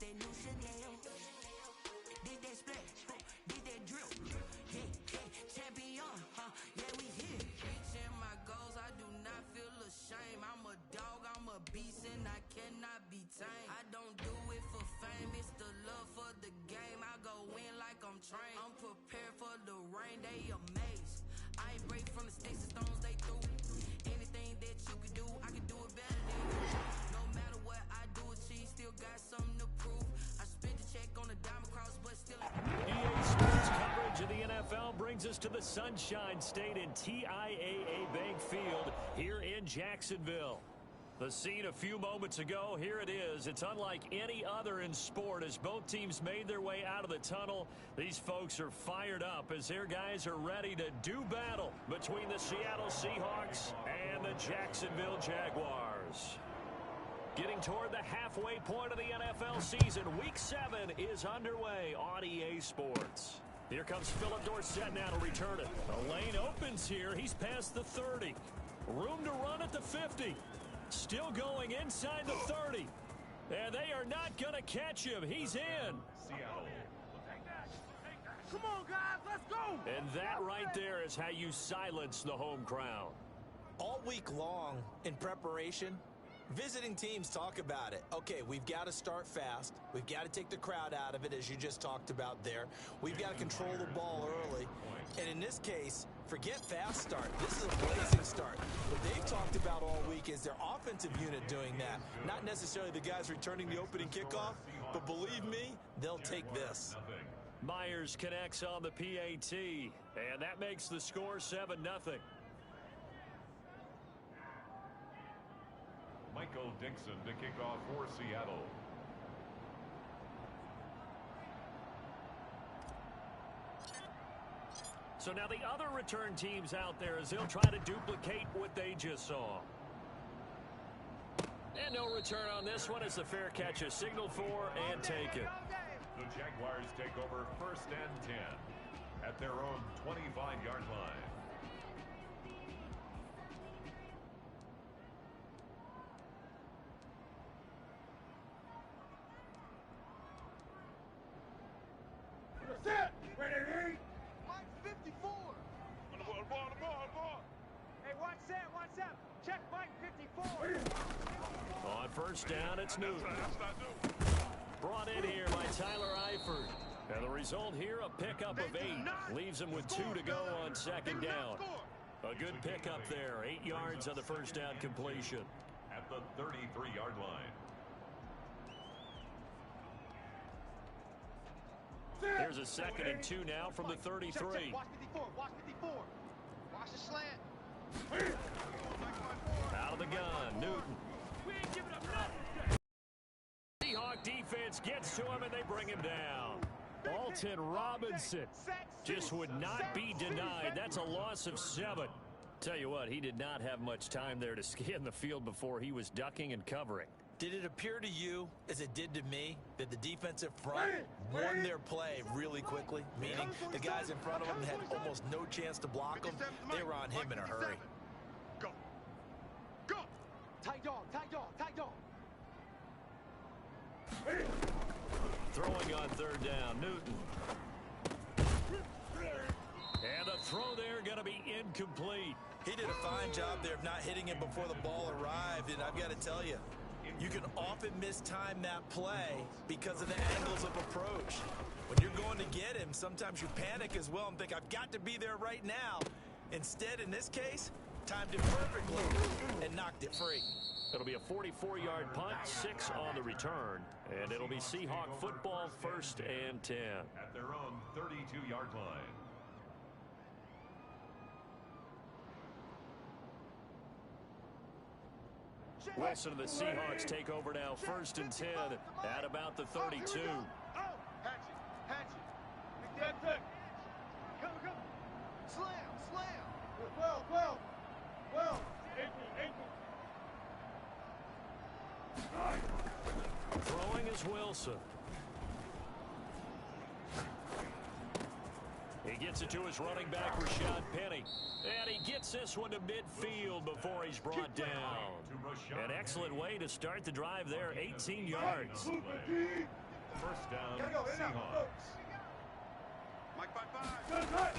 that new Chanel. Did that splash, did that drip. Yeah, champion, yeah, we here. Reaching my goals, I do not feel ashamed. I'm a dog, I'm a beast, and I cannot be tamed. I don't do it for fame, it's the love for the game. I go in like I'm trained. I'm prepared for the rain, they amazed. I ain't break from the sticks and stones they threw. Anything that you can do, I can do it better than you. No matter what I do, achieve, still got something to prove. I spent the check on the diamond cross, but still. EA Sports coverage of the NFL brings us to the Sunshine State in TIAA Bank Field here in Jacksonville. The scene a few moments ago, here it is. It's unlike any other in sport as both teams made their way out of the tunnel. These folks are fired up as their guys are ready to do battle between the Seattle Seahawks and the Jacksonville Jaguars. Getting toward the halfway point of the NFL season, Week 7 is underway on EA Sports. Here comes Philip Dorsett now to return it. The lane opens here. He's past the 30. Room to run at the 50. Still going inside the 30. And they are not going to catch him. He's in. Seattle. Come on, guys, let's go. And that right there is how you silence the home crowd. All week long in preparation, visiting teams talk about it. Okay, we've got to start fast. We've got to take the crowd out of it, as you just talked about there. We've got to control the ball early. And in this case, forget fast start. This is a blazing start. What they've talked about all week is their offensive unit doing that. Not necessarily the guys returning the opening kickoff, but believe me, they'll take this. Myers connects on the PAT, and that makes the score 7-0. Michael Dixon to kick off for Seattle. So now the other return teams out there as they'll try to duplicate what they just saw. And no return on this one as the fair catch is signaled for and taken. The Jaguars take over 1st and 10 at their own 25-yard line. Set. Ready? Mike 54. On the ball. Hey, watch that. Check Mike 54. On 1st down, it's Newton. Brought in here by Tyler Eifert. And the result here, a pickup of 8. Leaves him with 2 to go on 2nd down. A good pickup there. 8 yards on the 1st down completion. At the 33-yard line. There's a 2nd and 2 now from the 33. Check. Watch 54. Watch the slant. Out of the gun, Newton. We ain't giving up nothing. Seahawk defense gets to him and they bring him down. Alton Robinson just would not be denied. That's a loss of 7. Tell you what, he did not have much time there to scan the field before he was ducking and covering. Did it appear to you, as it did to me, that the defensive front won their play really quickly? Meaning the guys in front of them had almost no chance to block them. They were on him in a hurry. Go. Tight dog. Throwing on 3rd down, Newton. And the throw there going to be incomplete. He did a fine job there of not hitting him before the ball arrived, and I've got to tell you, you can often mistime that play because of the angles of approach. When you're going to get him, sometimes you panic as well and think, I've got to be there right now. Instead, in this case, timed it perfectly and knocked it free. It'll be a 44-yard punt, 6 on the return, and it'll be Seahawk football 1st and 10. At their own 32-yard line. Wilson and the Seahawks take over now, 1st and 10 at about the 32. Hatchet. Big Go. Slam. Well. Throwing is Wilson. He gets it to his running back, Rashad Penny. And he gets this one to midfield before he's brought down. An excellent way to start the drive there, 18 yards. First down, Seahawks. Mike ps5.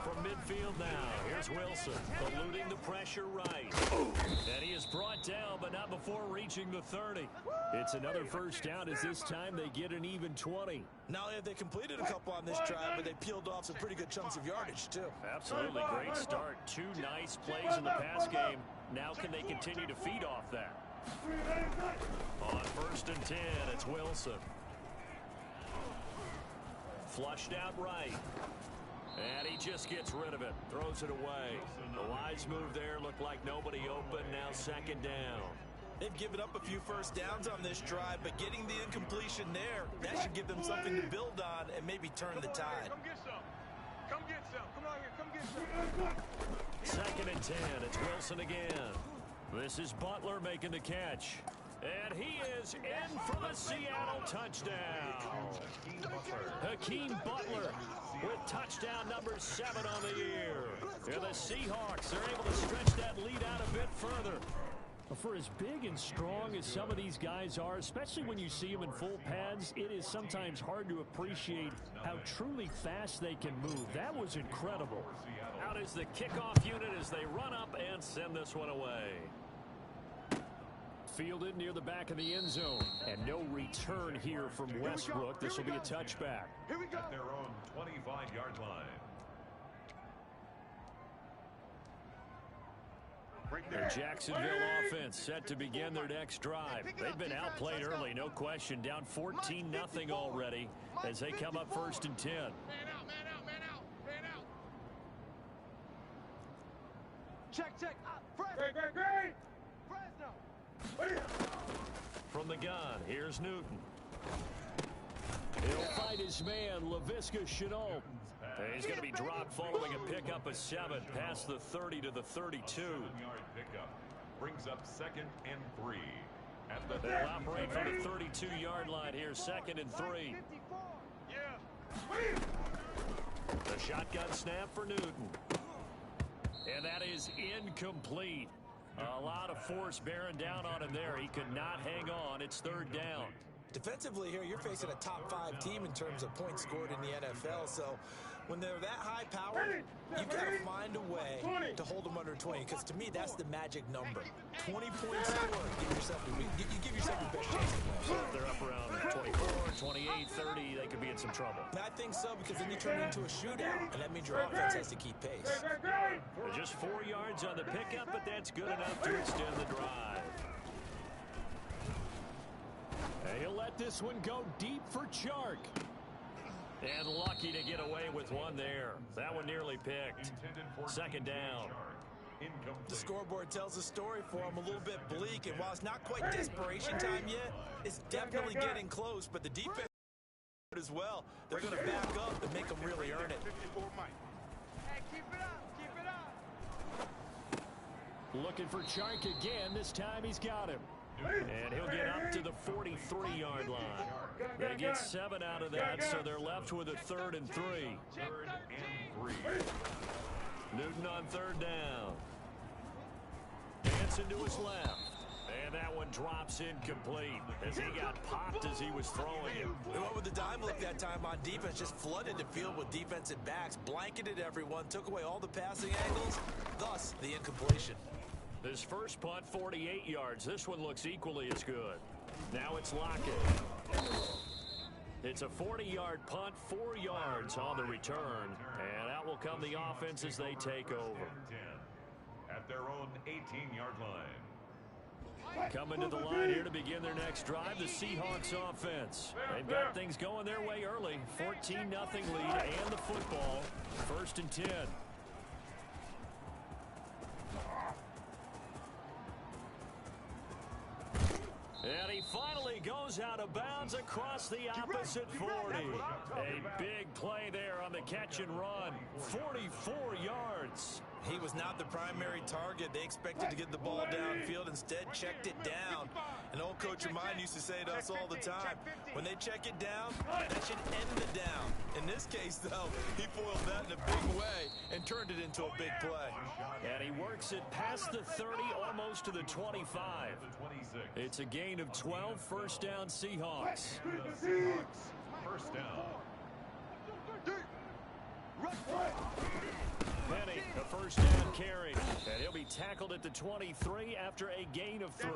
From midfield now, here's Wilson, eluding the pressure right. And he is brought down, but not before reaching the 30. It's another first down as this time they get an even 20. Not only have they completed a couple on this drive, but they peeled off some pretty good chunks of yardage, too. Absolutely great start. Two nice plays in the pass game. Now can they continue to feed off that? On 1st and 10, it's Wilson. Flushed out right. And he just gets rid of it. Throws it away. A wise move there. Looked like nobody open. Now 2nd down. They've given up a few first downs on this drive, but getting the incompletion there, that should give them something to build on and maybe turn the tide. Come get some. Come get some. Come on here. Come get some. 2nd and 10. It's Wilson again. This is Butler making the catch. And he is in for the Seattle touchdown. Hakeem Butler with touchdown number 7 on the year. And the Seahawks are able to stretch that lead out a bit further. For as big and strong as some of these guys are, especially when you see them in full pads, it is sometimes hard to appreciate how truly fast they can move. That was incredible. Out is the kickoff unit as they run up and send this one away. Fielded near the back of the end zone. And no return here from Westbrook. This will be a touchback. Here we go. At their own 25-yard line. The Jacksonville offense set to begin their next drive. They've been outplayed early, no question. Down 14-0 already as they come up 1st and 10. Man out, man out, man out, man out. Check. Great. Fresno. From the gun, here's Newton. He'll fight his man, Laviska Shenault. He's going to be dropped following a pickup of 7 past the 30 to the 32. 7-yard pickup brings up 2nd and 3. At the They'll operate from the 32-yard line here, 2nd and 3. Yeah. The shotgun snap for Newton. And that is incomplete. A lot of force bearing down on him there. He could not hang on. It's 3rd down. Defensively here, you're facing a top 5 team in terms of points scored in the NFL. So when they're that high powered, you've got to find a way to hold them under 20. Because to me, that's the magic number. 20 points scored. You give yourself your best chance to win. So if they're up around 24, 28, 30, they could be in some trouble. I think so, because then you turn it into a shootout, and that means your offense has to keep pace. Just 4 yards on the pickup, but that's good enough to extend the drive. And he'll let this one go deep for Chark. And lucky to get away with one there. That one nearly picked. 2nd down. The scoreboard tells a story for him, a little bit bleak, and while it's not quite desperation time yet, it's definitely getting close, but the defense as well. They're going to back up and make them really earn it. Hey, keep it up. Looking for Chark again. This time he's got him. And he'll get up to the 43-yard line. They get 7 out of that, so they're left with a 3rd and 3. 3rd and 3. Newton on 3rd down. Hanson to his left. And that one drops incomplete as he got popped as he was throwing it. They went with the dime look that time on defense, just flooded the field with defensive backs, blanketed everyone, took away all the passing angles, thus the incompletion. This first punt, 48 yards. This one looks equally as good. Now it's Lockett. It's a 40-yard punt, 4 yards on the return. And out will come the offense as they take over. At their own 18-yard line. Coming to the line here to begin their next drive, the Seahawks offense. They've got things going their way early. 14-0 lead and the football. 1st and 10. And he finally goes out of bounds across the opposite 40. A big play there on the catch and run. 44 yards. He was not the primary target. They expected to get the ball downfield. Instead, checked it down. An old coach of mine used to say to us all the time, when they check it down, that should end the down. In this case, though, he foiled that in a big way and turned it into a big play. And he worked marks it past the 30, almost to the 25. It's a gain of 12, first down Seahawks. First down. Penny, a first down carry. And he'll be tackled at the 23 after a gain of 3.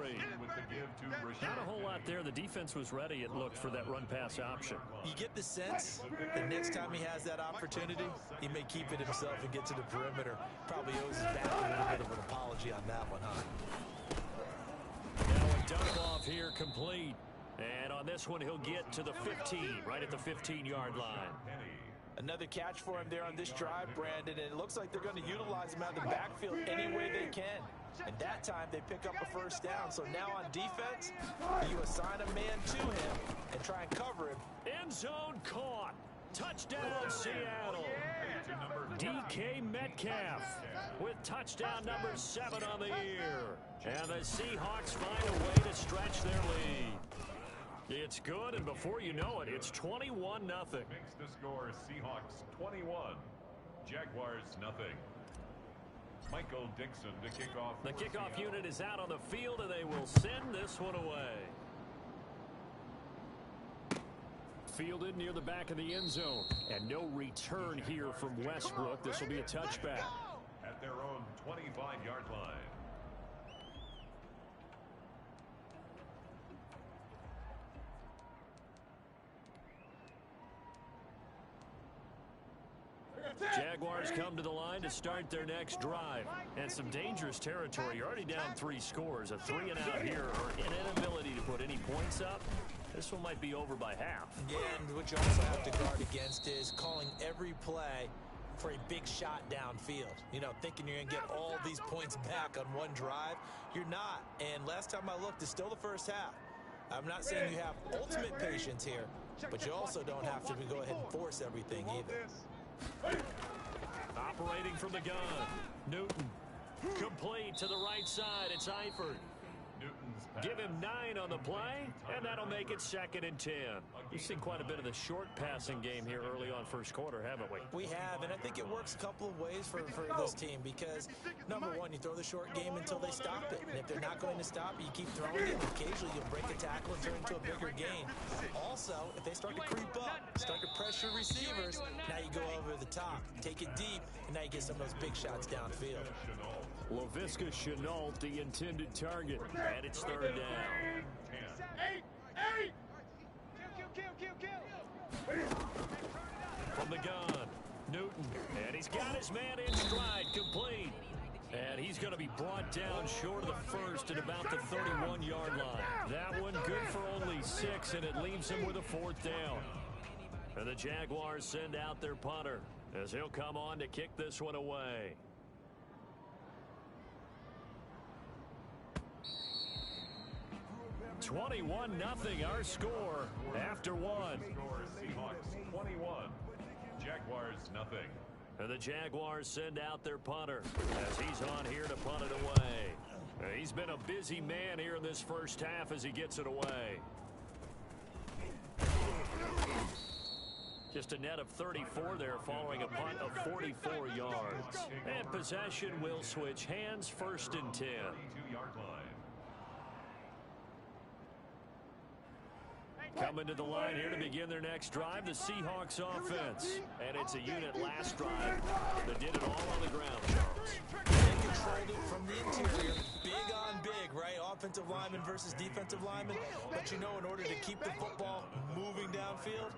Not a whole lot there. The defense was ready, it looked, for that run-pass option. You get the sense that next time he has that opportunity, he may keep it himself and get to the perimeter. Probably owes his back a little bit of an apology on that one, huh? Now a dump off here complete. And on this one, he'll get to the 15, right at the 15-yard line. Another catch for him there on this drive, Brandon, and it looks like they're going to utilize him out of the backfield any way they can. And that time, they pick up a first down. So now on defense, you assign a man to him and try and cover him. End zone caught. Touchdown, Seattle. DK Metcalf with touchdown number 7 on the year. And the Seahawks find a way to stretch their lead. It's good, and before you know it, it's 21-0. Makes the score Seahawks 21, Jaguars nothing. Michael Dixon to kick off. The kickoff unit is out on the field, and they will send this one away. Fielded near the back of the end zone, and no return here from Westbrook. This will be a touchback. At their own 25-yard line. Jaguars come to the line to start their next drive. And some dangerous territory. You're already down 3 scores. A 3-and-out here, or an inability to put any points up. This one might be over by half. Yeah, and what you also have to guard against is calling every play for a big shot downfield. You know, thinking you're going to get all these points back on one drive. You're not. And last time I looked, it's still the first half. I'm not saying you have ultimate patience here, but you also don't have to go ahead and force everything either. Operating from the gun. Newton. Complete to the right side. It's Eifert. Give him 9 on the play, and that'll make it 2nd and 10. We've seen quite a bit of the short passing game here early on first quarter, haven't we? We have, and I think it works a couple of ways for this team because, number one, you throw the short game until they stop it. And if they're not going to stop it, you keep throwing it, and occasionally you'll break a tackle and turn into a bigger gain. Also, if they start to creep up, start to pressure receivers, now you go over the top, take it deep, and now you get some of those big shots downfield. Laviska Shenault, the intended target, and it's 3rd down. From the gun, Newton, and he's got his man in stride, complete. And he's going to be brought down short of the first at about the 31-yard line. That one good for only 6, and it leaves him with a 4th down. And the Jaguars send out their punter as he'll come on to kick this one away. 21-0 our score after 1. Seahawks 21, Jaguars nothing. And the Jaguars send out their punter as he's on here to punt it away. He's been a busy man here in this first half as he gets it away. Just a net of 34 there following a punt of 44 yards. And possession will switch hands, 1st and 10. 32-yard line. Coming to the line here to begin their next drive, the Seahawks offense. And it's a unit last drive that did it all on the ground, Charles. They controlled it from the interior. Big on big, right? Offensive lineman versus defensive lineman. But you know, in order to keep the football moving downfield,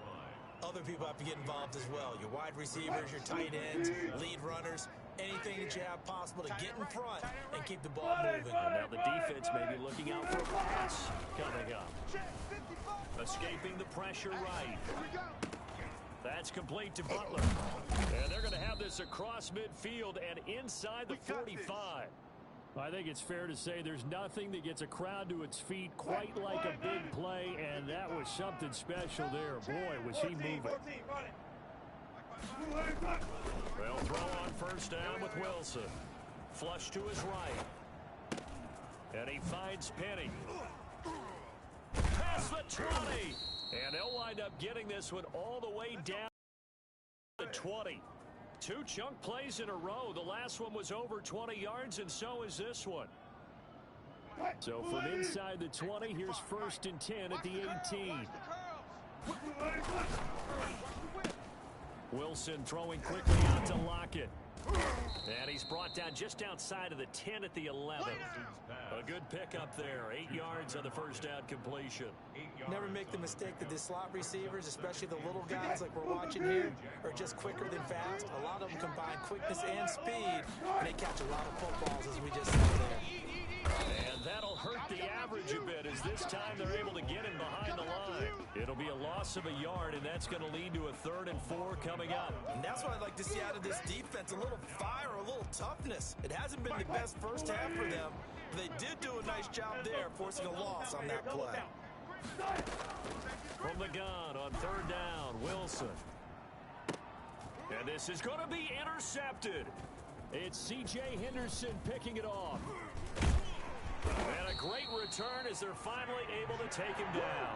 other people have to get involved as well. Your wide receivers, your tight ends, lead runners, anything that you have possible to get in front and keep the ball moving. And now the defense may be looking out for a pass coming up. Escaping the pressure right. That's complete to Butler. And they're going to have this across midfield and inside the 45. I think it's fair to say there's nothing that gets a crowd to its feet quite like a big play, and that was something special there. Boy, was he moving. They'll throw on 1st down with Wilson. Flush to his right. And he finds Penny. Past the 20. And they'll wind up getting this one all the way down to 20. 2 chunk plays in a row. The last one was over 20 yards, and so is this one. So from inside the 20, here's 1st and 10 at the 18. Wilson throwing quickly out to Lockett. And he's brought down just outside of the 10 at the 11. A good pickup there. 8 yards on the first down completion. Never make the mistake that the slot receivers, especially the little guys like we're watching here, are just quicker than fast. A lot of them combine quickness and speed, and they catch a lot of footballs, as we just saw there. And that'll hurt the average a bit, as this time they're able to get him behind the line. It'll be a loss of a yard, and that's going to lead to a 3rd and 4 coming up. And that's what I'd like to see out of this defense, a little fire, a little toughness. It hasn't been the best first half for them. They did do a nice job there, forcing a loss on that play. From the gun on 3rd down, Wilson. And this is going to be intercepted. It's C.J. Henderson picking it off. And a great return as they're finally able to take him down.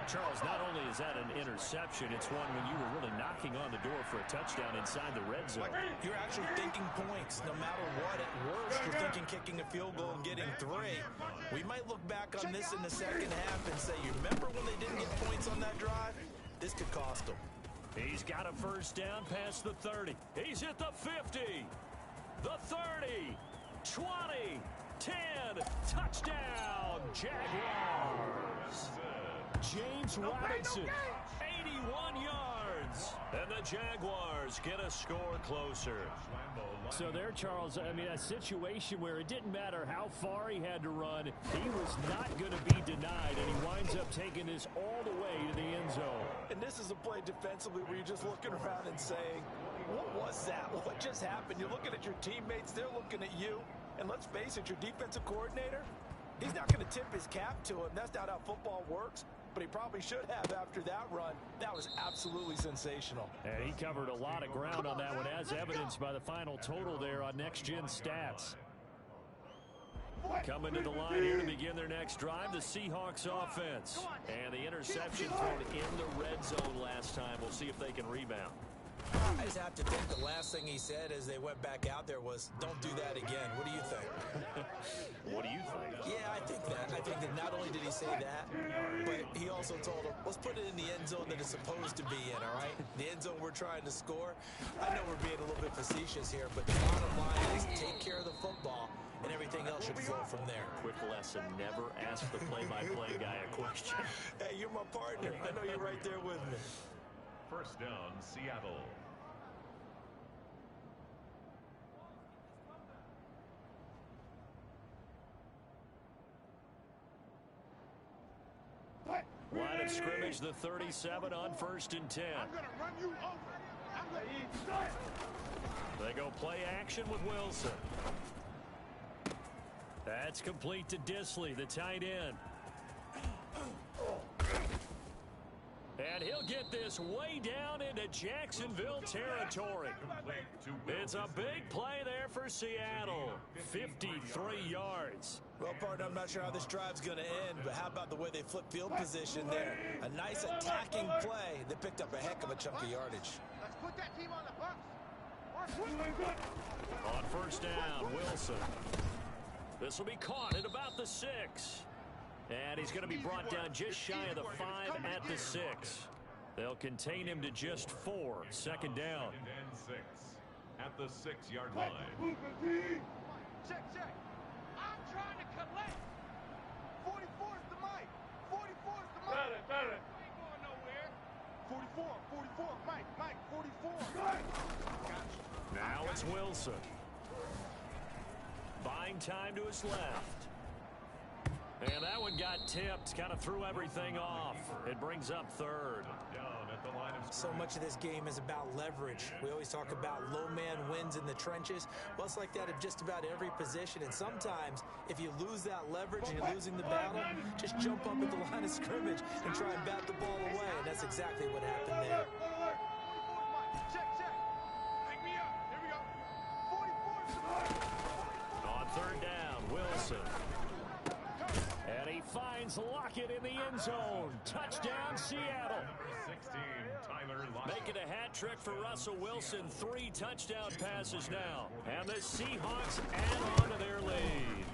Charles, not only is that an interception, it's one when you were really knocking on the door for a touchdown inside the red zone. You're actually thinking points. No matter what, at worst, you're thinking kicking a field goal and getting 3. We might look back on this in the second half and say, you remember when they didn't get points on that drive? This could cost them. He's got a first down past the 30. He's at the 50, the 30, 20, 10, touchdown, Jaguars. James Robinson, 81 yards. And the Jaguars get a score closer. So there, Charles, I mean, a situation where it didn't matter how far he had to run, he was not going to be denied, and he winds up taking this all the way to the end zone. And this is a play defensively where you're just looking around and saying, what was that? What just happened? You're looking at your teammates, they're looking at you. And let's face it, your defensive coordinator, he's not going to tip his cap to him. That's not how football works. But he probably should have after that run. That was absolutely sensational. And he covered a lot of ground on that one, as evidenced by the final total there on Next Gen Stats. Coming to the line here to begin their next drive, the Seahawks offense. And the interception thrown in the red zone last time. We'll see if they can rebound. I just have to think the last thing he said as they went back out there was, don't do that again. What do you think? What do you think? Yeah, I think that. I think that not only did he say that, but he also told him, let's put it in the end zone that it's supposed to be in, all right? The end zone we're trying to score. I know we're being a little bit facetious here, but the bottom line is take care of the football, and everything else should flow from there. Quick lesson, never ask the play-by-play guy a question. Hey, you're my partner. I know you're right there with me. First down, Seattle. Line of scrimmage, the 37 on 1st and 10. I'm going to run you over. I'm going to They go play action with Wilson. That's complete to Disley, the tight end. And he'll get this way down into Jacksonville territory. It's a big play there for Seattle. 53 yards. Well, partner, I'm not sure how this drive's going to end, but how about the way they flip field position there? A nice attacking play that picked up a heck of a chunk of yardage. Let's put that team on the bus. On first down, Wilson. This will be caught at about the 6. And he's going to be brought down just shy of the 5 at the 6. They'll contain him to just 4. Second down. And 6 at the 6-yard line. Check. I'm trying to collect. 44 is the mic. 44 is the mic. Got it. We ain't going nowhere. 44. Mike, 44. Gotcha. Now it's Wilson. Buying time to his left. And that one got tipped, kind of threw everything off. It brings up 3rd. So much of this game is about leverage. We always talk about low man wins in the trenches. Well, it's like that at just about every position. And sometimes, if you lose that leverage and you're losing the battle, just jump up at the line of scrimmage and try and bat the ball away. And that's exactly what happened there. Check. Hang me up. Here we go. 44 is the mic. On 3rd down, Wilson. And he finds Lockett in the end zone. Touchdown, Seattle. 16, Making a hat trick for Russell Wilson. 3 touchdown passes now. And the Seahawks add on to their lead.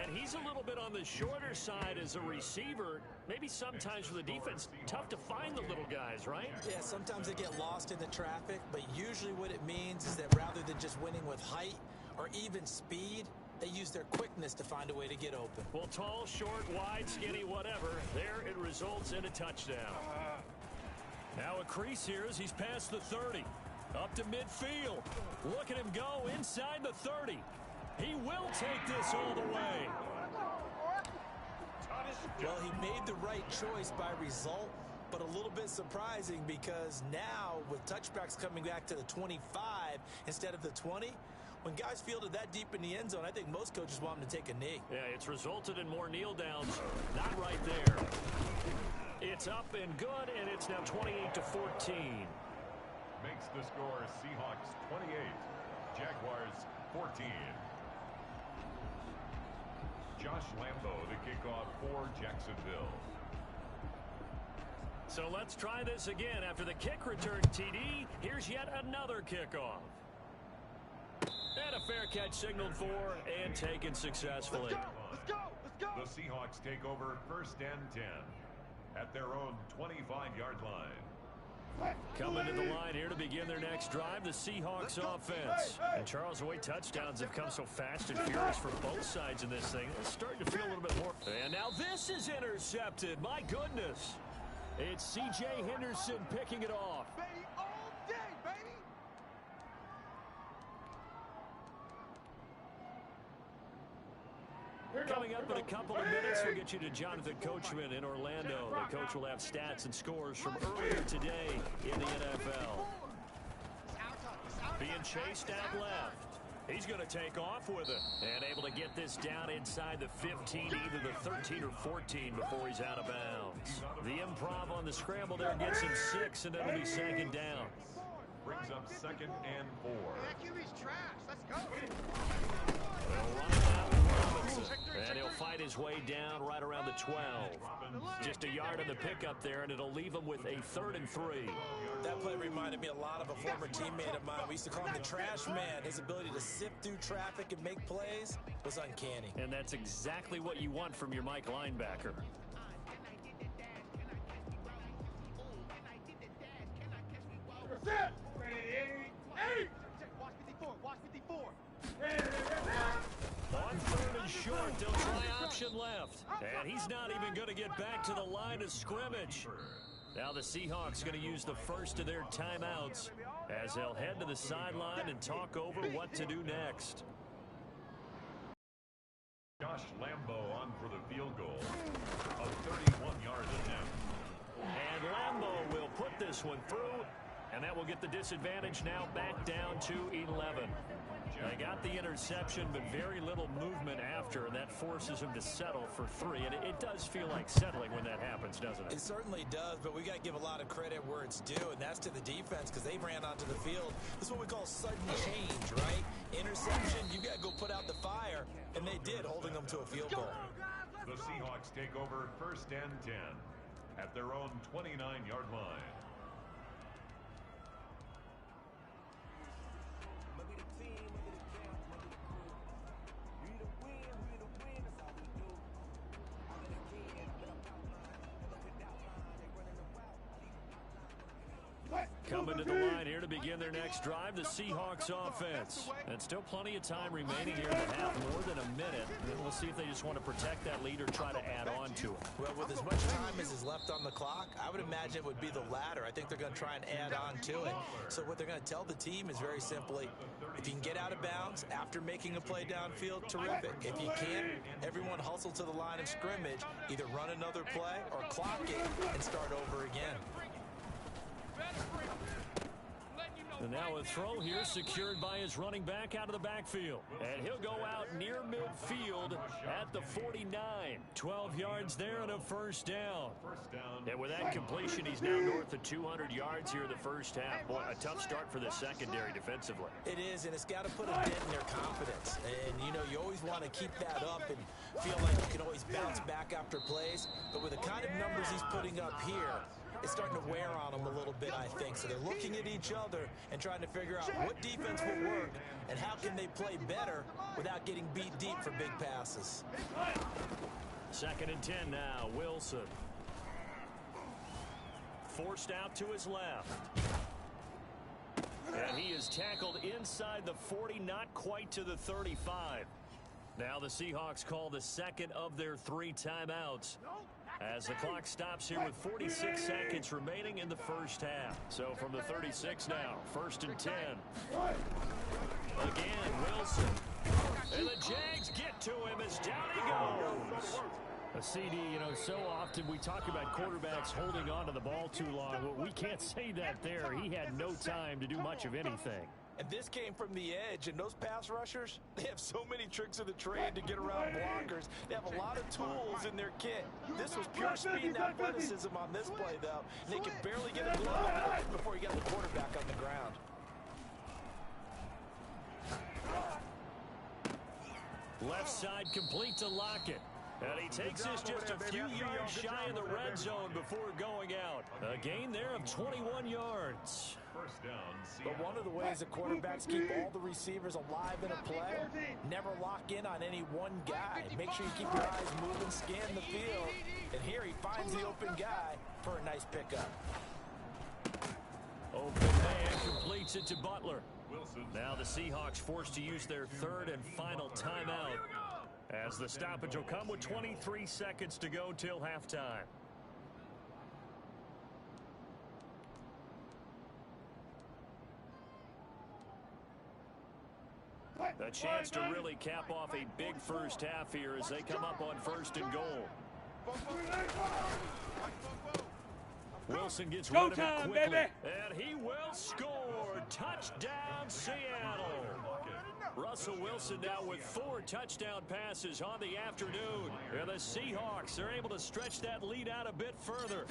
And he's a little bit on the shorter side as a receiver. Maybe sometimes for the defense, tough to find the little guys, right? Yeah, sometimes they get lost in the traffic, but usually what it means is that rather than just winning with height or even speed, they use their quickness to find a way to get open. Well, tall, short, wide, skinny, whatever. There it results in a touchdown. Now a crease here as he's past the 30. Up to midfield. Look at him go inside the 30. He will take this all the way. Well, he made the right choice by result, but a little bit surprising because now with touchbacks coming back to the 25 instead of the 20, when guys fielded that deep in the end zone, I think most coaches want them to take a knee. Yeah, it's resulted in more kneel downs. Not right there. It's up and good, and it's now 28-14. Makes the score Seahawks 28, Jaguars 14. Josh Lambo to kick off for Jacksonville. So let's try this again. After the kick return TD, here's yet another kickoff. And a fair catch signaled for and taken successfully. Let's go. The Seahawks take over 1st and 10 at their own 25-yard line. Coming to the line here to begin their next drive, the Seahawks offense. And Charles, the way touchdowns have come so fast and furious for both sides in this thing, it's starting to feel a little bit more. And now this is intercepted. My goodness. It's C.J. Henderson picking it off. Baby, all day, baby. Coming up in a couple of minutes, we'll get you to Jonathan Coachman in Orlando. The coach will have stats and scores from earlier today in the NFL. Being chased out left. He's going to take off with it and able to get this down inside the 15, either the 13 or 14 before he's out of bounds. The improv on the scramble there gets him 6, and it'll be 2nd down. Brings up 2nd and 4. That QB's trash. Let's go. They'll run it out with Robinson, and he'll fight his way down right around the 12. Just a yard on the pickup there, and it'll leave him with a 3rd and 3. That play reminded me a lot of a former teammate of mine. We used to call him the trash man. His ability to sift through traffic and make plays was uncanny. And that's exactly what you want from your Mike linebacker. Watch 54. On 3rd and short, they'll try option left. And he's not even going to get back to the line of scrimmage. Now the Seahawks going to use the first of their timeouts as they'll head to the sideline and talk over what to do next. Josh Lambo on for the field goal. A 31-yard attempt. And Lambo will put this one through, and that will get the disadvantage now back down to 11. They got the interception, but very little movement after, and that forces him to settle for 3. And it does feel like settling when that happens, doesn't it? It certainly does, but we got to give a lot of credit where it's due, and that's to the defense because they ran onto the field. This is what we call sudden change, right? Interception, you got to go put out the fire, and they did, holding them to a field goal. The Seahawks take over 1st and 10 at their own 29-yard line. Coming to the line here to begin their next drive, the Seahawks offense. And still plenty of time remaining here in the half, more than a minute. And then we'll see if they just want to protect that lead or try to add on to it. Well, with as much time as is left on the clock, I would imagine it would be the latter. I think they're going to try and add on to it. So what they're going to tell the team is very simply, if you can get out of bounds after making a play downfield, terrific. If you can't, everyone hustle to the line of scrimmage, either run another play or clock it and start over again. And now a throw here secured by his running back out of the backfield. And he'll go out near midfield at the 49. 12 yards there and a 1st down. And with that completion, he's now north of 200 yards here in the first half. Boy, a tough start for the secondary defensively. It is, and it's got to put a dent in their confidence. And, you know, you always want to keep that up and feel like you can always bounce back after plays. But with the kind of numbers he's putting up here, is starting to wear on them a little bit, I think. So they're looking at each other and trying to figure out what defense will work and how can they play better without getting beat deep for big passes. 2nd and 10 now. Wilson. Forced out to his left. And he is tackled inside the 40, not quite to the 35. Now the Seahawks call the second of their 3 timeouts as the clock stops here with 46 seconds remaining in the first half. So from the 36 now, 1st and 10. Again, Wilson. And the Jags get to him as down he goes. A CD, you know, so often we talk about quarterbacks holding on to the ball too long. Well, we can't say that there. He had no time to do much of anything. And this came from the edge, and those pass rushers, they have so many tricks of the trade to get around blockers. They have a lot of tools in their kit. This was pure speed and athleticism on this play, though. And they could barely get a glove on it before he got the quarterback on the ground. Left side complete to Lockett. And he takes this just a few yards shy of the red zone before going out. A gain there of 21 yards. First down, But one of the ways that quarterbacks keep all the receivers alive in a play, never lock in on any one guy. Make sure you keep your eyes moving, scan the field. And here he finds the open guy for a nice pickup. Open man completes it to Butler. Now the Seahawks forced to use their 3rd and final timeout, as the stoppage will come with 23 seconds to go till halftime. A chance to really cap off a big first half here as they come up on 1st and goal. Wilson gets rid of it quickly. Baby. And he will score. Touchdown, Seattle. Russell Wilson now with 4 touchdown passes on the afternoon. And the Seahawks are able to stretch that lead out a bit further.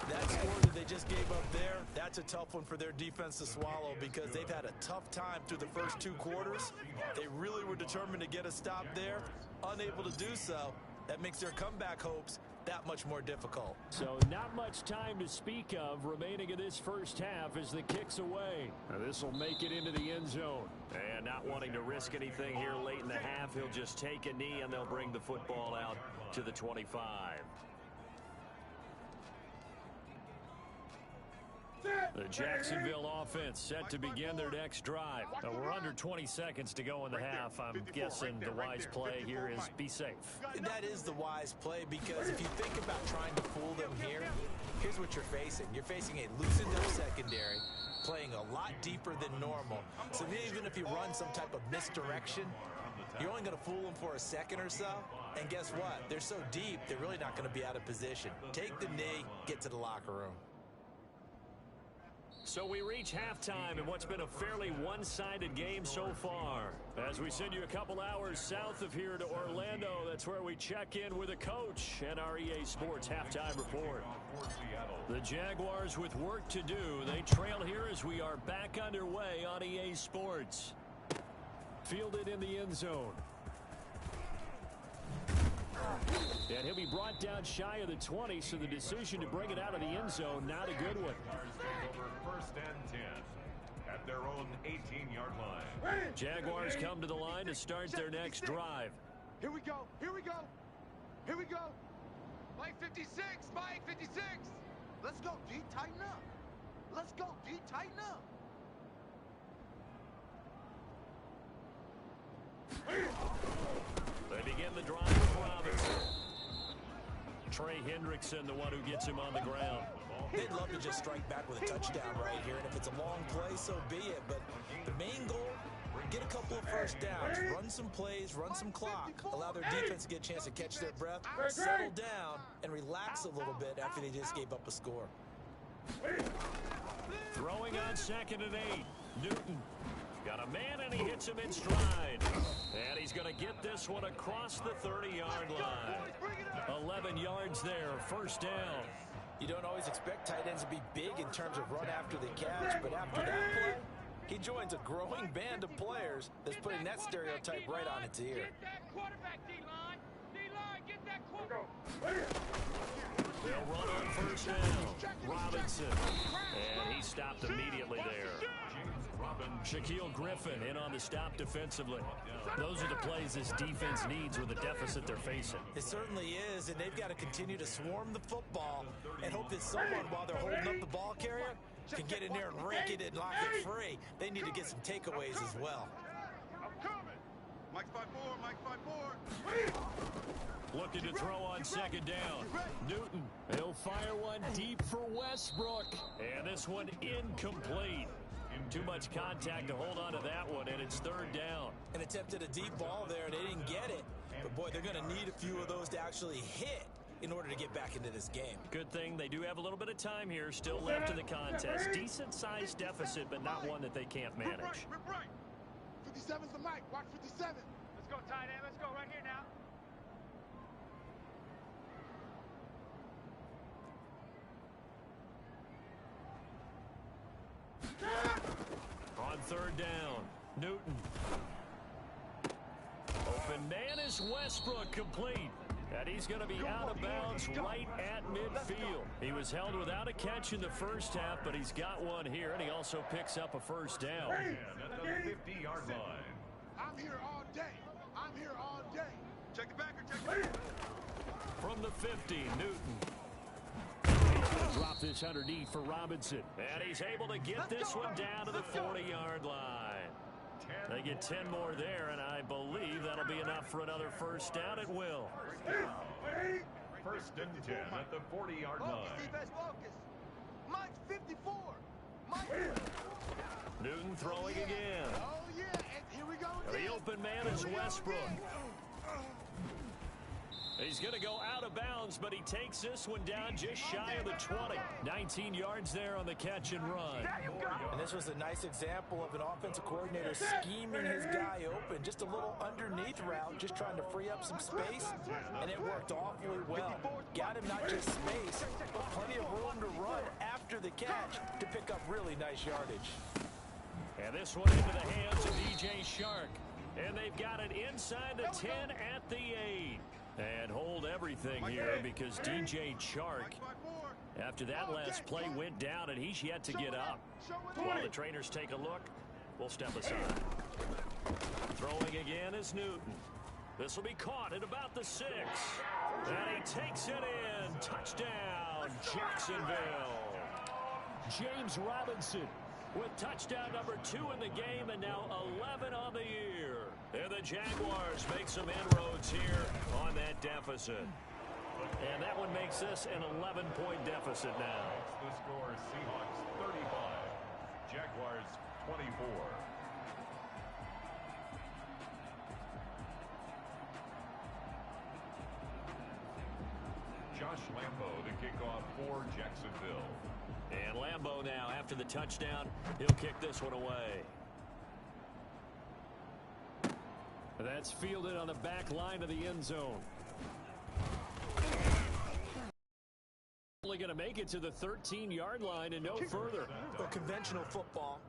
That score that they just gave up there, that's a tough one for their defense to swallow because they've had a tough time through the first 2 quarters. They really were determined to get a stop there, unable to do so. That makes their comeback hopes that much more difficult. So not much time to speak of remaining in this first half as the kick's away. Now this will make it into the end zone. And not wanting to risk anything here late in the half, he'll just take a knee and they'll bring the football out to the 25. The Jacksonville offense set to begin their next drive. Now we're under 20 seconds to go in the half. I'm guessing the wise play here is be safe. That is the wise play because if you think about trying to fool them here, here's what you're facing. You're facing a loosened up secondary, playing a lot deeper than normal. So even if you run some type of misdirection, you're only going to fool them for a second or so. And guess what? They're so deep, they're really not going to be out of position. Take the knee, get to the locker room. So we reach halftime in what's been a fairly one-sided game so far. As we send you a couple hours south of here to Orlando, that's where we check in with a coach and our EA Sports halftime report. The Jaguars with work to do. They trail here as we are back underway on EA Sports. Fielded in the end zone. And he'll be brought down shy of the 20, so the decision to bring it out of the end zone, not a good one. First and 10 at their own 18-yard line. Jaguars come to the line to start their next drive. Here we go. Here we go. Here we go. Mike 56. Mike 56. Let's go, D. Tighten up. Let's go, D. Tighten up. They begin the drive with Robinson. Trey Hendrickson, the one who gets him on the ground. They'd love to just strike back with a touchdown right here, and if it's a long play, so be it. But the main goal, get a couple of first downs, run some plays, run some clock, allow their defense to get a chance to catch their breath, settle down, and relax a little bit after they just gave up a score. Throwing on 2nd and 8. Newton got a man, and he hits him in stride. And he's going to get this one across the 30-yard line. 11 yards there, first down. You don't always expect tight ends to be big in terms of run after the catch, but after that play, he joins a growing band of players that's putting that stereotype right on its ear. Get that quarterback, D-line. D-line, get that quarterback. They'll run on first down. Robinson. And he stopped immediately there. Shaquille Griffin in on the stop defensively. Those are the plays this defense needs with the deficit they're facing. It certainly is, and they've got to continue to swarm the football and hope that someone, while they're holding up the ball carrier, can get in there and rake it and lock it free. They need to get some takeaways as well. I'm coming. Mike 5-4, Mike 5-4. Looking to throw on second down. Newton. He'll fire one deep for Westbrook. And this one incomplete. Too much contact to hold on to that one, and it's third down. And attempted a deep ball there, and they didn't get it. But, boy, they're going to need a few of those to actually hit in order to get back into this game. Good thing they do have a little bit of time here still left in the contest. Decent-sized deficit, but not one that they can't manage. Right. 57's the mic. Watch 57. Let's go, tight end. Let's go right here now. On third down, Newton. Open man is Westbrook, complete. And he's going to be out of bounds right at midfield. He was held without a catch in the first half, but he's got one here, and he also picks up a first down. And at the 50-yard line. I'm here all day. I'm here all day. Check the backer. Check the backer. From the 50, Newton. He's going to drop this underneath for Robinson. And he's able to get this one down to the 40-yard line. They get 10 more there, and I believe that'll be enough for another first down. It will. First and 10 at the 40-yard line. Defense focus. Mike's 54. Mike. Newton throwing again. Oh, yeah. And here we go again. The open man is Westbrook. He's going to go out of bounds, but he takes this one down just shy of the 20. 19 yards there on the catch and run. And this was a nice example of an offensive coordinator scheming his guy open. Just a little underneath route, just trying to free up some space, and it worked awfully well. Got him not just space, but plenty of room to run after the catch to pick up really nice yardage. And this one into the hands of DJ Shark. And they've got it inside the 10 at the 8. And hold everything here because DJ Chark, after that last play, went down, and he's yet to get up. While the trainers take a look, we'll step aside. Throwing again is Newton. This will be caught at about the 6. And he takes it in. Touchdown, Jacksonville. James Robinson with touchdown number 2 in the game, and now 11 on the year. And the Jaguars make some inroads here on that deficit. And that one makes this an 11-point deficit now. The score, Seahawks 35, Jaguars 24. Josh Lambo to kick off for Jacksonville. And Lambo now, after the touchdown, he'll kick this one away. That's fielded on the back line of the end zone. Only going to make it to the 13-yard line and no further. Well, conventional football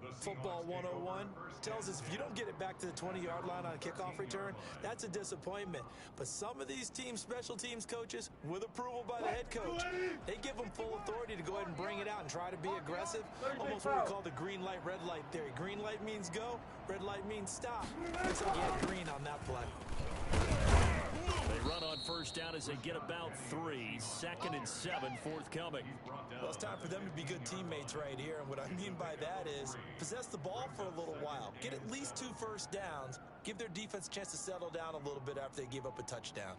101, tells us if you don't get it back to the 20-yard line on a kickoff return, that's a disappointment. But some of these team special teams coaches, with approval by the head coach, they give them full authority to go ahead and bring it out and try to be aggressive. Almost what we call the green light, red light theory. Green light means go, red light means stop. Looks like he had green on that play. They run on first down as they get about 3. 2nd and 7, forthcoming. Well, it's time for them to be good teammates right here. And what I mean by that is possess the ball for a little while. Get at least 2 first downs. Give their defense a chance to settle down a little bit after they give up a touchdown.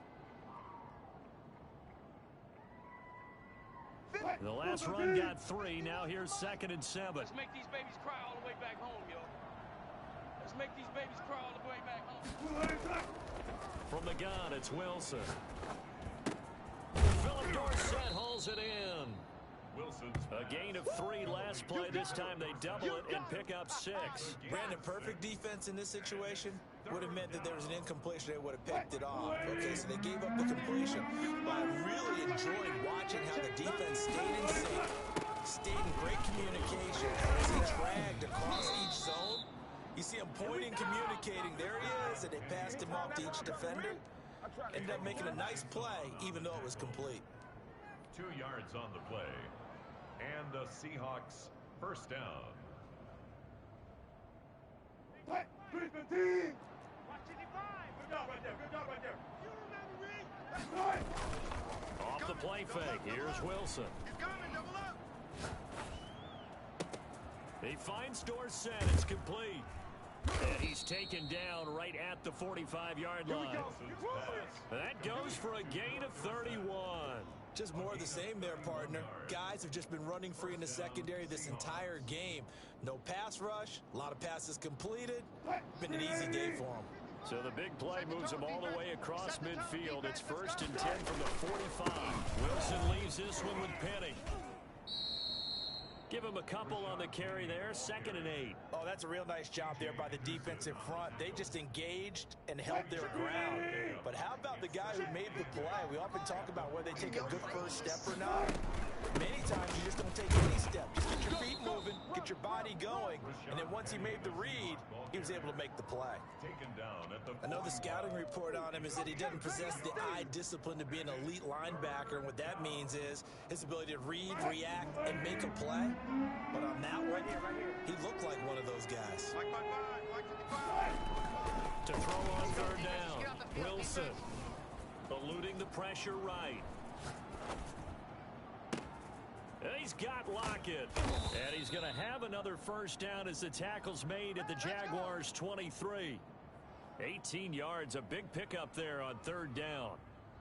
The last run got 3. Now here's 2nd and 7. Let's make these babies cry all the way back home, yo. Let's make these babies cry all the way back home. From the gun, it's Wilson. Philip Dorsett hauls it in. A gain of 3 last play. This time they double it and pick up 6. Brandon, perfect defense in this situation would have meant that there was an incompletion. They would have picked it off. Okay, so they gave up the completion. But I really enjoyed watching how the defense stayed in sync, stayed in great communication as he dragged across each zone. You see him pointing, communicating. There he is, and they passed him off to each defender. Ended up making a nice play, even though it was complete. 2 yards on the play. And the Seahawks first down. Watch it, divide. Good job right there. Good job right there. You remember me? That's right. Off the play fake, here's Wilson. He's coming, double up. He finds Dorsett, it's complete. And he's taken down right at the 45-yard line. That goes for a gain of 31. Just more of the same there, partner. Guys have just been running free in the secondary this entire game. No pass rush, a lot of passes completed. Been an easy day for them. So the big play moves him all the way across midfield. It's 1st and 10 from the 45. Wilson leaves this one with Penny. Give him a couple on the carry there. 2nd and 8. Oh, that's a real nice job there by the defensive front. They just engaged and held their ground. But how about the guy who made the play? We often talk about whether they take a good first step or not. Many times you just don't take any step. Just get your feet moving, get your body going, and then once he made the read, he was able to make the play. Another scouting report on him is that he doesn't possess the eye discipline to be an elite linebacker, and what that means is his ability to read, react, and make a play. But on that one, he looked like one of those guys. To throw on 3rd down, Wilson eluding the pressure right. He's got Lockett. And he's going to have another first down as the tackle's made at the Jaguars' 23. 18 yards, a big pickup there on 3rd down.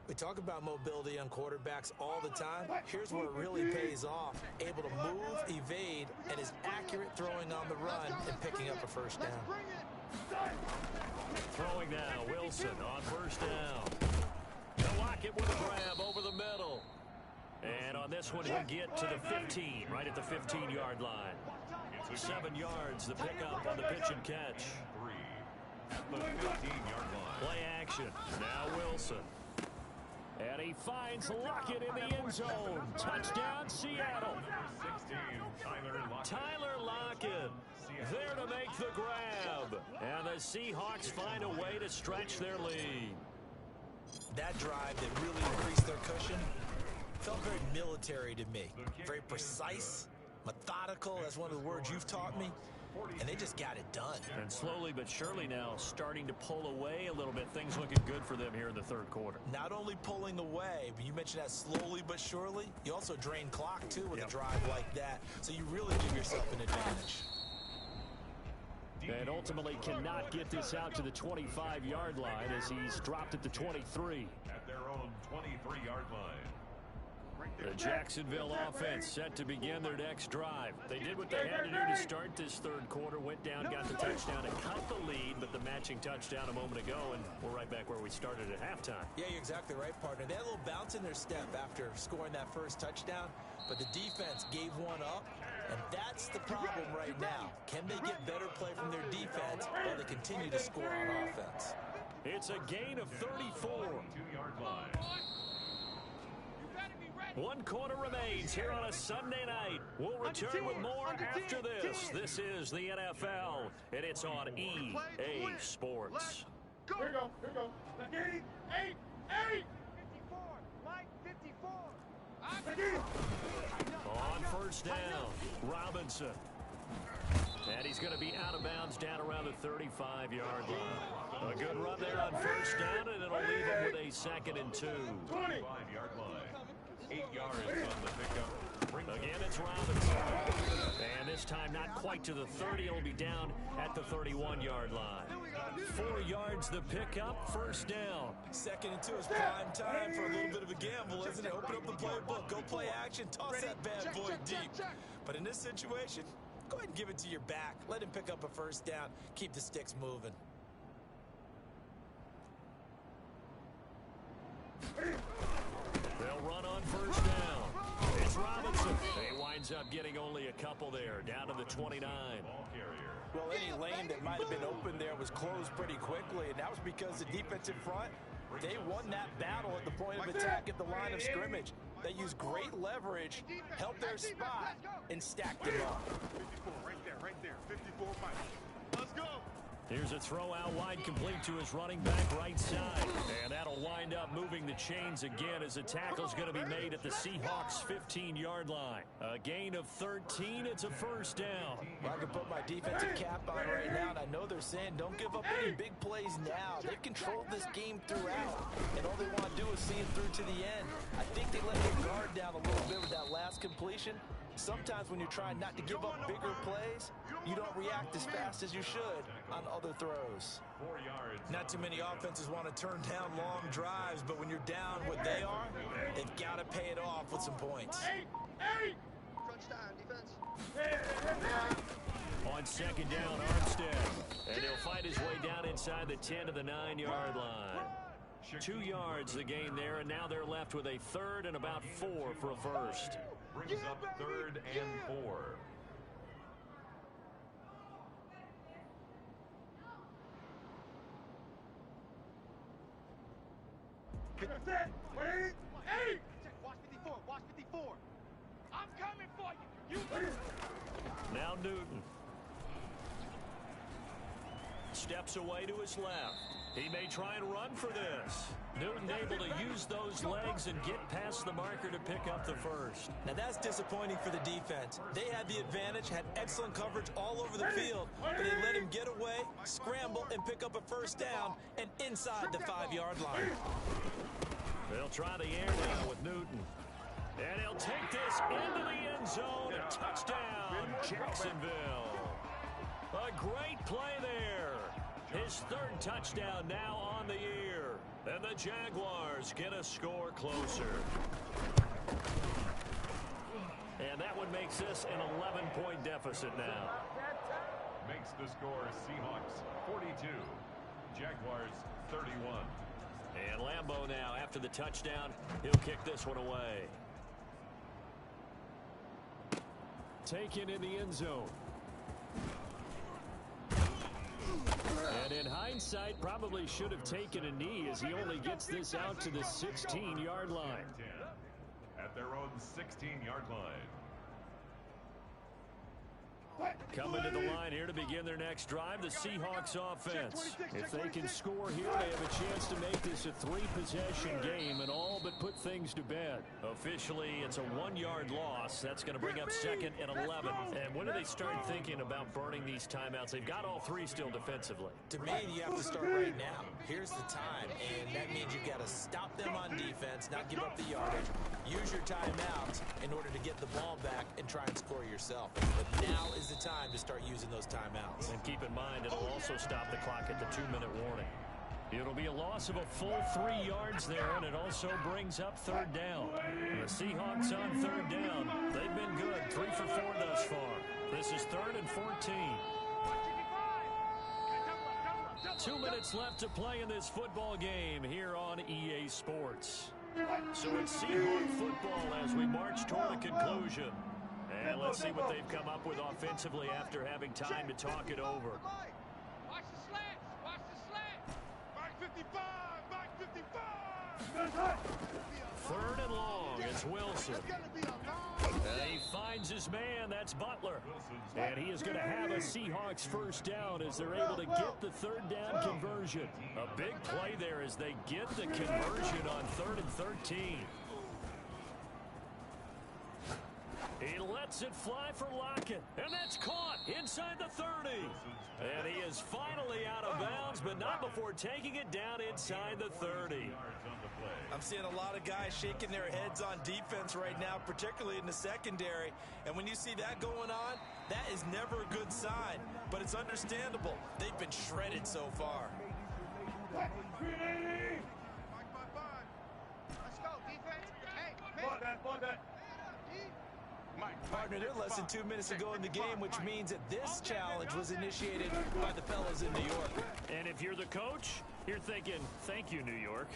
We talk about mobility on quarterbacks all the time. Here's where it really pays off. Able to move, evade, and is accurate throwing on the run and picking up a first down. Throwing now, Wilson on 1st down. To Lockett with a grab over the middle. And on this one, he'll get to the 15, right at the 15-yard line. 7 yards, the pickup on the pitch and catch. At the 15-yard line. Play action. Now Wilson. And he finds Lockett in the end zone. Touchdown, Seattle. 16, Tyler Lockett there to make the grab. And the Seahawks find a way to stretch their lead. That drive that really increased their cushion felt very military to me. Very precise, methodical. That's one of the words you've taught me. And they just got it done. And slowly but surely now starting to pull away a little bit. Things looking good for them here in the 3rd quarter. Not only pulling away, but you mentioned that slowly but surely. You also drain clock, too, with a drive like that. So you really give yourself an advantage. And ultimately cannot get this out to the 25-yard line as he's dropped at the 23. At their own 23-yard line. The Jacksonville offense set to begin their next drive. They did what they had to do to start this 3rd quarter, went down, got the touchdown, and cut the lead, but the matching touchdown a moment ago, and we're right back where we started at halftime. Yeah, you're exactly right, partner. They had a little bounce in their step after scoring that first touchdown, but the defense gave one up, and that's the problem right now. Can they get better play from their defense while they continue to score on offense? It's a gain of 34. 2-yard line. 1 quarter remains here on a Sunday night. We'll return with more after this. This is the NFL, and it's on EA Sports. Here we go. Here we go. 8, 8. 54. Mike, 54. On 1st down, Robinson. And he's going to be out of bounds down around the 35-yard line. A good run there on 1st down, and it'll leave him with a 2nd and 2. 25-yard line. 8 yards on the pickup. Again, it's Robinson. And this time not quite to the 30. It'll be down at the 31-yard line. 4 yards the pickup, 1st down. 2nd and 2 is prime time for a little bit of a gamble, isn't it? Open up the playbook, go play action, toss that bad boy deep. But in this situation, go ahead and give it to your back. Let him pick up a 1st down. Keep the sticks moving. They'll run on 1st down. It's Robinson. He winds up getting only a couple there, down to the 29. Well, any lane that might have been open there was closed pretty quickly, and that was because the defensive front, they won that battle at the point of attack at the line of scrimmage. They used great leverage, held their spot, and stacked them up. 54, right there. 54, Mike. Let's go. Here's a throw out wide, complete to his running back right side. And that'll wind wind up moving the chains again as a tackle's going to be made at the Seahawks' 15-yard line. A gain of 13. It's a first down. Well, I can put my defensive cap on right now, and I know they're saying don't give up any big plays now. They've controlled this game throughout, and all they want to do is see it through to the end. I think they let their guard down a little bit with that last completion. Sometimes when you're trying not to give up bigger plays, you don't react as fast as you should on other throws. 4 yards. Not too many offenses want to turn down long drives, but when you're down what they are, they've got to pay it off with some points. Crunch time, defense. On second down, Armstead. And he'll fight his way down inside the 10 to the 9-yard line. 2 yards the gain there, and now they're left with a third and about 4 for a first. Brings up 3rd and 4. Watch 54. Watch 54. I'm coming for you. Now Newton. Steps away to his left. He may try and run for this. Newton able to use those legs and get past the marker to pick up the first. Now that's disappointing for the defense. They had the advantage, had excellent coverage all over the field, but they let him get away, scramble, and pick up a first down and inside the 5-yard line. They'll try the air now with Newton. And he'll take this into the end zone. A touchdown, Jacksonville. A great play there. His 3rd touchdown now on the year. And the Jaguars get a score closer. And that one makes this an 11-point deficit now. Makes the score Seahawks 42. Jaguars 31. And Lambeau now, after the touchdown, he'll kick this one away. Taken in the end zone. And in hindsight, probably should have taken a knee as he only gets this out to the 16-yard line. At their own 16-yard line. Coming to the line here to begin their next drive, the Seahawks offense. If they can score here, they have a chance to make this a 3-possession game and all but put things to bed. Officially, it's a 1-yard loss. That's going to bring up 2nd and 11. And when do they start thinking about burning these timeouts? They've got all 3 still defensively. To me, you have to start right now. Here's the time, and that means you've got to stop them on defense, not give up the yardage, use your timeouts in order to get the ball back and try and score yourself. But now is the time to start using those timeouts. And keep in mind, it'll also stop the clock at the 2-minute warning. It'll be a loss of a full 3 yards there, and it also brings up 3rd down. The Seahawks on 3rd down. They've been good, 3 for 4 thus far. This is 3rd and 14. 2 minutes left to play in this football game here on EA Sports. So it's Seahawk football as we march toward a conclusion. And let's see what they've come up with offensively after having time to talk it over. Watch the slants. Watch the slants. Mike 55. Mike 55. 3rd and long. It's Wilson. It's gonna be a long. And he finds his man. That's Butler. And he is going to have a Seahawks first down as they're able to get the 3rd down conversion. A big play there as they get the conversion on 3rd and 13. He lets it fly for Lockett, and that's caught inside the 30. And he is finally out of bounds, but not before taking it down inside the 30. I'm seeing a lot of guys shaking their heads on defense right now, particularly in the secondary. And when you see that going on, that is never a good sign. But it's understandable. They've been shredded so far. Mike 55. Let's go, defense. Hey, man. Partner, they're less than 2 minutes to go in the game, which means that this challenge was initiated by the fellas in New York. And if you're the coach, you're thinking, thank you, New York.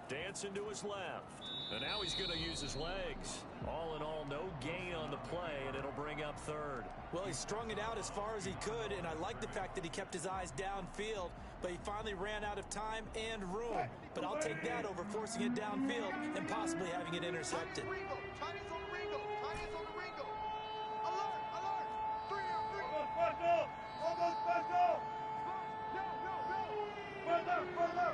Dancing to his left. And now he's going to use his legs. All in all, no gain on the play, and it'll bring up 3rd. Well, he strung it out as far as he could, and I like the fact that he kept his eyes downfield, but he finally ran out of time and room. But I'll take that over forcing it downfield and possibly having it intercepted. Chinese on the Ringo. Chinese on the Ringo. Alert, alert. 3 out, 3. Almost special. Yo. Further.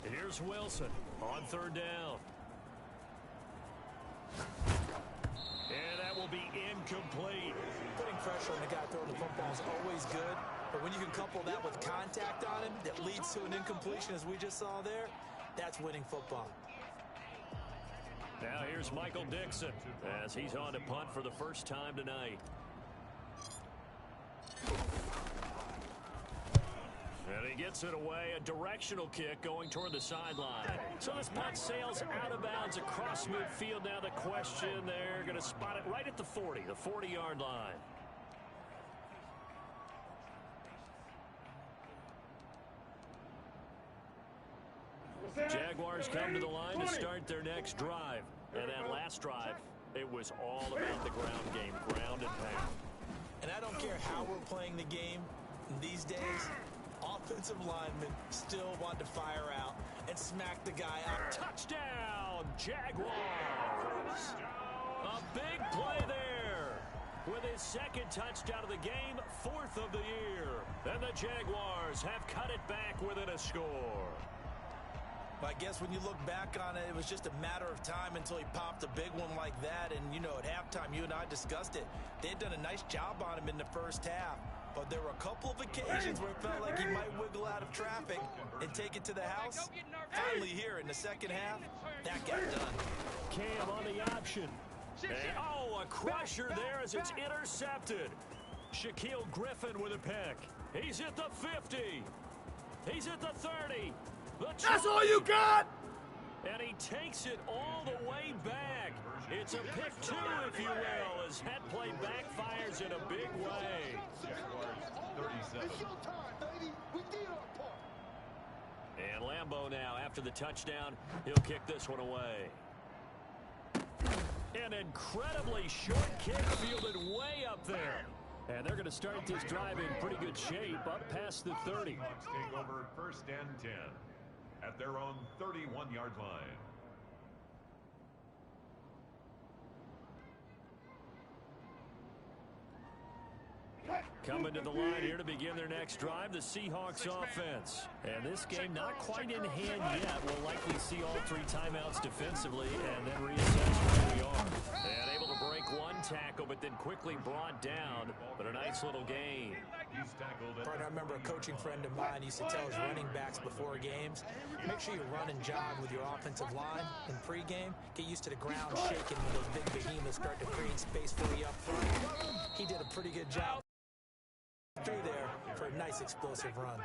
Here's Wilson on third down. And that will be incomplete. Putting pressure on the guy throwing the football is always good, but when you can couple that with contact on him that leads to an incompletion, as we just saw there, that's winning football. Now here's Michael Dixon as he's on to punt for the first time tonight. And he gets it away, a directional kick going toward the sideline. So this punt sails out of bounds across midfield. Now the question, they're going to spot it right at the 40-yard line. Jaguars come to the line to start their next drive. And that last drive, it was all about the ground game, ground and pound. And I don't care how we're playing the game these days, offensive linemen still want to fire out and smack the guy out. Touchdown, Jaguars! A big play there with his second touchdown of the game, 4th of the year. And the Jaguars have cut it back within a score. I guess when you look back on it, it was just a matter of time until he popped a big one like that. And, you know, at halftime, you and I discussed it. They had done a nice job on him in the first half. But there were a couple of occasions where it felt like he might wiggle out of traffic and take it to the house. Finally here in the second half, that got done. Cam on the option. And, oh, a crusher there as it's intercepted. Shaquille Griffin with a pick. He's at the 50. He's at the 30. That's all you got? And he takes it all the way back. It's a pick 2, if you will, as that play backfires in a big way. It's your time, baby. We did our part. And Lambeau now, after the touchdown, he'll kick this one away. An incredibly short kick fielded way up there. And they're going to start this drive in pretty good shape, up past the 30. Seahawks take over 1st and 10 at their own 31-yard line. Coming to the line here to begin their next drive, the Seahawks offense. And this game not quite in hand yet. We'll likely see all 3 timeouts defensively and then reassess where we are. And able to break one tackle, but then quickly brought down. But a nice little gain. Partner, I remember a coaching friend of mine used to tell his running backs before games, make sure you run and jog with your offensive line in pregame. Get used to the ground shaking when those big behemoths start to create space for you up front. He did a pretty good job through there for a nice explosive run.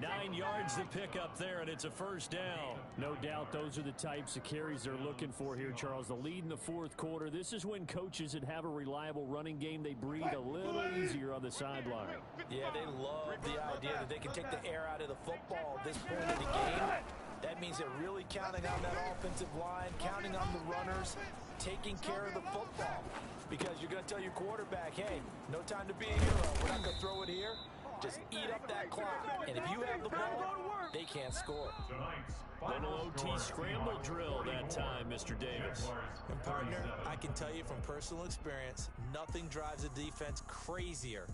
9 yards to pick up there, and it's a first down. No doubt those are the types of carries they're looking for here, Charles. The lead in the 4th quarter. This is when coaches that have a reliable running game, they breathe a little easier on the sideline. Yeah, they love the idea that they can take the air out of the football at this point in the game. That means they're really counting on that offensive line, counting on the runners, taking care of the football. Because you're going to tell your quarterback, hey, no time to be a hero. We're not going to throw it here. Just eat up that clock. And if you have the ball, they can't score. Little OT scramble drill that time, Mr. Davis. And partner, I can tell you from personal experience, nothing drives a defense crazier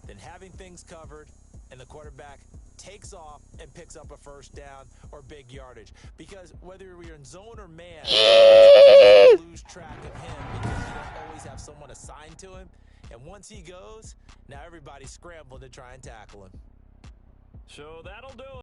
than having things covered and the quarterback takes off and picks up a first down or big yardage. Because whether you're in zone or man, you lose track of him because you don't always have someone assigned to him. And once he goes, now everybody's scrambling to try and tackle him. So that'll do it.